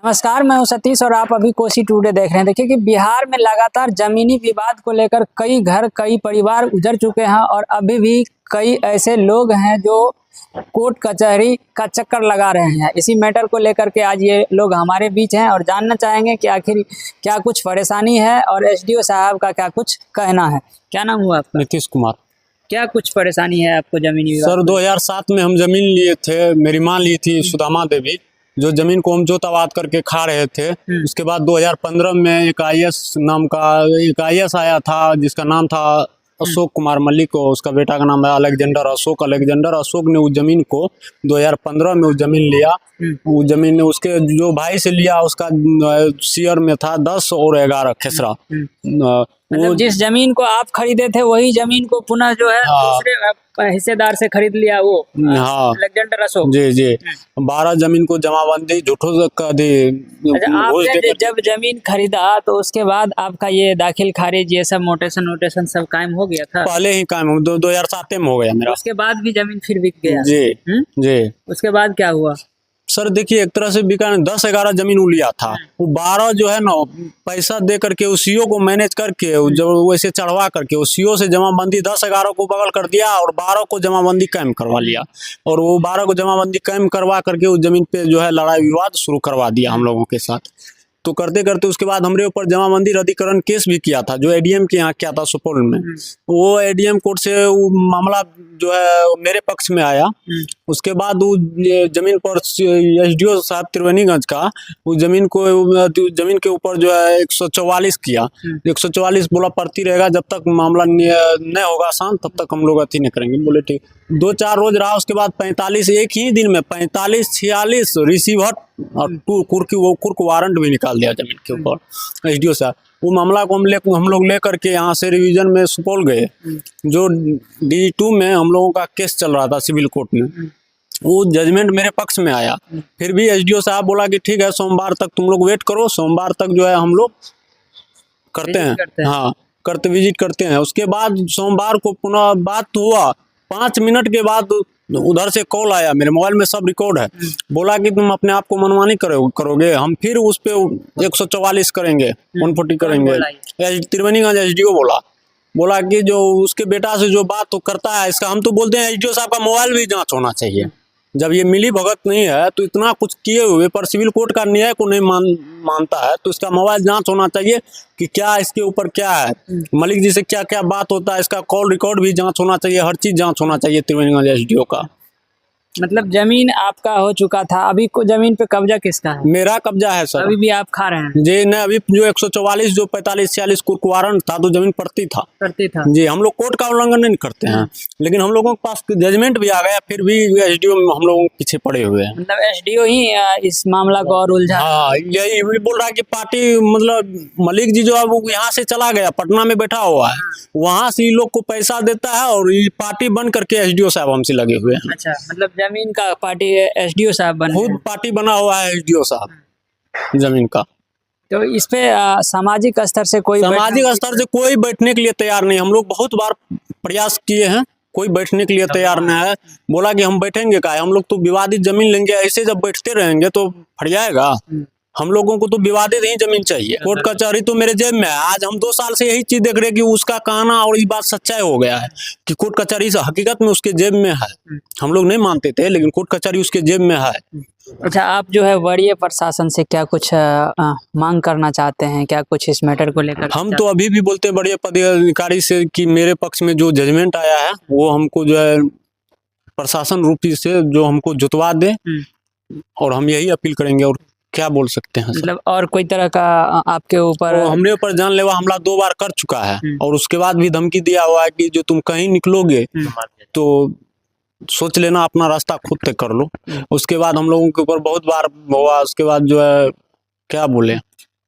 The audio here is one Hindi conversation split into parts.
नमस्कार, मैं हूं सतीश और आप अभी कोसी टुडे देख रहे हैं। देखिए कि बिहार में लगातार जमीनी विवाद को लेकर कई घर, कई परिवार उजड़ चुके हैं और अभी भी कई ऐसे लोग हैं जो कोर्ट कचहरी का चक्कर लगा रहे हैं। इसी मैटर को लेकर के आज ये लोग हमारे बीच हैं और जानना चाहेंगे कि आखिर क्या कुछ परेशानी है और एसडीओ साहब का क्या कुछ कहना है। क्या नाम हुआ आपका? नीतीश कुमार। क्या कुछ परेशानी है आपको जमीनी विवाद? सर 2007 में हम जमीन लिए थे, मेरी माँ ली थी सुदामा देवी, जो जमीन को हम जोत आबाद करके खा रहे थे। उसके बाद 2015 में एक आईएएस नाम का एक आईएएस आया था जिसका नाम था अशोक कुमार मलिक, उसका बेटा का नाम है अलेक्जेंडर अशोक ने उस जमीन को 2015 में उस जमीन लिया। वो जमीन ने उसके जो भाई से लिया उसका शेयर में था 10 और 11 खेसरा। मतलब जिस जमीन को आप खरीदे थे वही जमीन को पुनः जो है दूसरे हिस्सेदार से खरीद लिया वो। हाँ, अलेक्जेंडर अशोक जी 12 जमीन को जमाबंदी झूठों से कर दी। अच्छा, आपने जब जमीन खरीदा तो उसके बाद आपका ये दाखिल खारिज ये सब नोटेशन सब कायम हो गया था? पहले ही कायम 2007 में हो गया मेरा। उसके बाद भी जमीन फिर बिक गया? जी। उसके बाद क्या हुआ? सर देखिए, एक तरह से बिका 10-11 जमीन लिया था, वो 12 जो है ना पैसा दे करके उस सीओ को मैनेज करके जब वैसे चढ़वा करके उस सीओ से जमाबंदी 10-11 को बगल कर दिया और 12 को जमाबंदी कायम करवा लिया और वो 12 को जमाबंदी कायम करवा करके उस जमीन पे जो है लड़ाई विवाद शुरू करवा दिया हम लोगों के साथ। तो करते करते उसके बाद हमारे ऊपर जमाबंदी रद्दीकरण केस भी किया था जो एडीएम के यहाँ किया था सुपौल में। वो एडीएम कोर्ट से वो मामला जो है मेरे पक्ष में आया। उसके बाद वो जमीन पर एसडीओ साहब त्रिवेणीगंज का उस जमीन जमीन के ऊपर जो है 144 किया। 144 बोला पड़ती रहेगा जब तक मामला नहीं होगा शांत तब तक हम लोग अति नहीं करेंगे। बोले ठीक। 2-4 रोज रहा, उसके बाद 45 एक ही दिन में 45-46 रिसीवर और कुर्क वारंट भी निकाल दिया जमीन के ऊपर एसडीओ साहब। वो मामला को हम लोग ले करके यहाँ से रिवीजन में सुपौल गए, जो D2 में हम लोगों का केस चल रहा था सिविल कोर्ट में। वो जजमेंट मेरे पक्ष में आया। फिर भी एसडीओ साहब बोला कि ठीक है सोमवार तक तुम लोग वेट करो, सोमवार तक जो है हम लोग करते हैं। हाँ, विजिट करते हैं। उसके बाद सोमवार को पुनः बात हुआ, 5 मिनट के बाद उधर से कॉल आया, मेरे मोबाइल में सब रिकॉर्ड है। बोला कि तुम अपने आप को मनमानी करोगे, हम फिर उस पे 144 करेंगे, 140 करेंगे। त्रिवेणीगंज एसडीओ बोला कि जो उसके बेटा से जो बात तो करता है इसका, हम तो बोलते हैं एसडीओ साहब का मोबाइल भी जांच होना चाहिए। जब ये मिली भगत नहीं है तो इतना कुछ किए हुए पर सिविल कोर्ट का न्याय को नहीं मानता है तो इसका मोबाइल जांच होना चाहिए कि क्या इसके ऊपर क्या है, मलिक जी से क्या क्या बात होता है, इसका कॉल रिकॉर्ड भी जांच होना चाहिए, हर चीज जांच होना चाहिए त्रिवेणीगंज एसडीओ का। मतलब जमीन आपका हो चुका था, अभी को जमीन पे कब्जा किसका है? मेरा कब्जा है सर। अभी भी आप खा रहे हैं? जी नहीं, अभी जो 144 जो 45-46 कुर्क वारंट था तो जमीन पड़ती था जी। हम लोग कोर्ट का उल्लंघन नहीं करते हैं, लेकिन हम लोगों के पास जजमेंट भी आ गया फिर भी एसडीओ हम लोगों के पीछे पड़े हुए हैं। मतलब एसडीओ ही इस मामला को और उलझा? हाँ, यही बोल रहा है कि पार्टी मतलब मलिक जी जो है वो यहाँ से चला गया, पटना में बैठा हुआ है, वहाँ से लोग को पैसा देता है और ये पार्टी बन करके एसडीओ साहब हमसे लगे हुए हैं। अच्छा, मतलब जमीन का पार्टी एसडीओ साहब बने? खुद पार्टी बना हुआ है एसडीओ साहब जमीन का। तो इस पे सामाजिक स्तर से कोई बैठने के लिए तैयार नहीं। हम लोग बहुत बार प्रयास किए हैं, कोई बैठने के लिए तैयार नहीं है। बोला कि हम बैठेंगे का, हम लोग तो विवादित जमीन लेंगे, ऐसे जब बैठते रहेंगे तो फट जाएगा। हम लोगों को तो विवादित ही जमीन चाहिए। कोर्ट कचहरी तो मेरे जेब में है। आज हम 2 साल से यही चीज देख रहे हैं कि उसका कहना और ये बात सच्चाई हो गया है कि कोर्ट कचहरी से हकीकत में उसके जेब में है। हम लोग नहीं मानते थे लेकिन कोर्ट कचहरी उसके जेब में है। अच्छा, आप जो है वरीय प्रशासन से क्या कुछ मांग करना चाहते हैं, क्या कुछ इस मैटर को लेकर? हम तो अभी भी बोलते हैं वरीय पदाधिकारी से कि मेरे पक्ष में जो जजमेंट आया है वो हमको जो है प्रशासन रूपी से जो हमको जुतवा दे और हम यही अपील करेंगे। और क्या बोल सकते हैं? मतलब और कोई तरह का आपके ऊपर? हमने ऊपर जानलेवा हमला 2 बार कर चुका है और उसके बाद भी धमकी दिया हुआ है कि जो तुम कहीं निकलोगे तो सोच लेना, अपना रास्ता खुद तय कर लो। उसके बाद हम लोगों के ऊपर बहुत बार हुआ। उसके बाद जो है क्या बोले।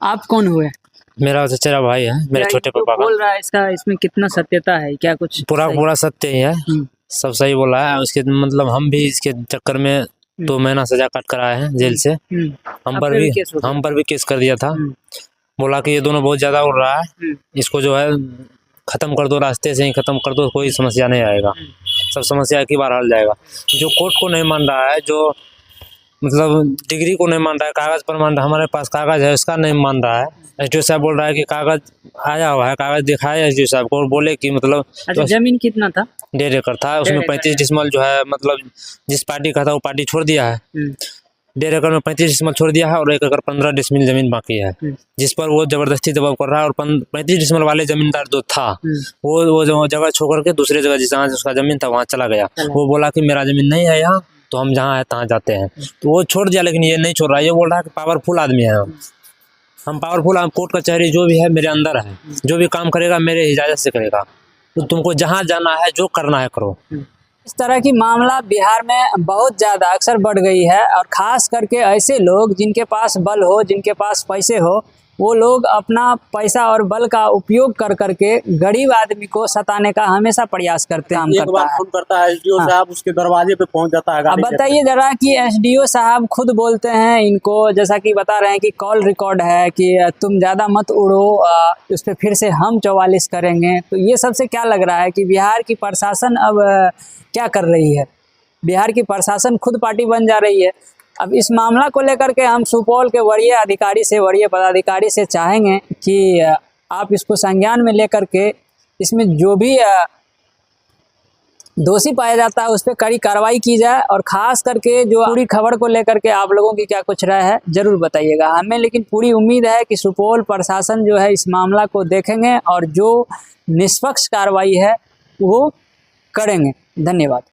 आप कौन हुए? मेरा चचेरा भाई है, मेरे छोटे पापा का। बोल रहा है इसमें कितना सत्यता है, क्या कुछ? पूरा सत्य ही है, सब सही बोला है। उसके मतलब हम भी इसके चक्कर में 2 महीना सजा काट कर आए हैं जेल से। हम पर भी केस कर दिया था। बोला कि ये दोनों बहुत ज्यादा उड़ रहा है, इसको जो है खत्म कर दो, रास्ते से ही खत्म कर दो, कोई समस्या नहीं आएगा, सब समस्या एक ही बार हल जाएगा। जो कोर्ट को नहीं मान रहा है, जो मतलब डिग्री को नहीं मान रहा है, कागज पर मान रहा है। हमारे पास कागज है, उसका नहीं मान रहा है। एसडीओ साहब बोल रहा है कि कागज आया हुआ है, कागज दिखाया एसडीओ साहब को और बोले कि मतलब अच्छा, जमीन कितना था? 1.5 एकड़ था, उसमें 35 डिसमल जो है मतलब जिस पार्टी का था वो पार्टी छोड़ दिया है। 1.5 एकड़ में 35 डिसमल छोड़ दिया है और 1 एकड़ 15 डिसमिल जमीन बाकी है, जिस पर वो जबरदस्ती दबाव कर रहा है। और 35 डिसमल वाले जमींदार जो था वो जो जगह छोड़ करके दूसरे जगह जहाँ उसका जमीन था वहाँ चला गया। वो बोला कि मेरा जमीन नहीं है यहाँ, तो हम जहाँ है तहाँ जाते हैं। तो वो छोड़ दिया, लेकिन ये नहीं छोड़ रहा है। ये बोल रहा है कि पावरफुल आदमी है हम पावरफुल, हम कोर्ट कचहरी जो भी है मेरे अंदर है, जो भी काम करेगा मेरे इजाजत से करेगा। तो तुमको जहाँ जाना है, जो करना है करो। इस तरह की मामला बिहार में बहुत ज़्यादा अक्सर बढ़ गई है, और ख़ास करके ऐसे लोग जिनके पास बल हो, जिनके पास पैसे हो, वो लोग अपना पैसा और बल का उपयोग कर करके गरीब आदमी को सताने का हमेशा प्रयास करते हैं। एक बार फोन करता है एसडीओ साहब, उसके दरवाजे पे पहुंच जाता है। अब बताइए जरा कि एसडीओ साहब खुद बोलते हैं इनको, जैसा कि बता रहे हैं कि कॉल रिकॉर्ड है कि तुम ज़्यादा मत उड़ो, उस पर फिर से हम 44 करेंगे। तो ये सबसे क्या लग रहा है कि बिहार की प्रशासन अब क्या कर रही है? बिहार की प्रशासन खुद पार्टी बन जा रही है। अब इस मामला को लेकर के हम सुपौल के वरीय पदाधिकारी से चाहेंगे कि आप इसको संज्ञान में लेकर के इसमें जो भी दोषी पाया जाता है उस पर कड़ी कार्रवाई की जाए, और ख़ास करके जो पूरी खबर को लेकर के आप लोगों की क्या कुछ राय है ज़रूर बताइएगा हमें। लेकिन पूरी उम्मीद है कि सुपौल प्रशासन जो है इस मामला को देखेंगे और जो निष्पक्ष कार्रवाई है वो करेंगे। धन्यवाद।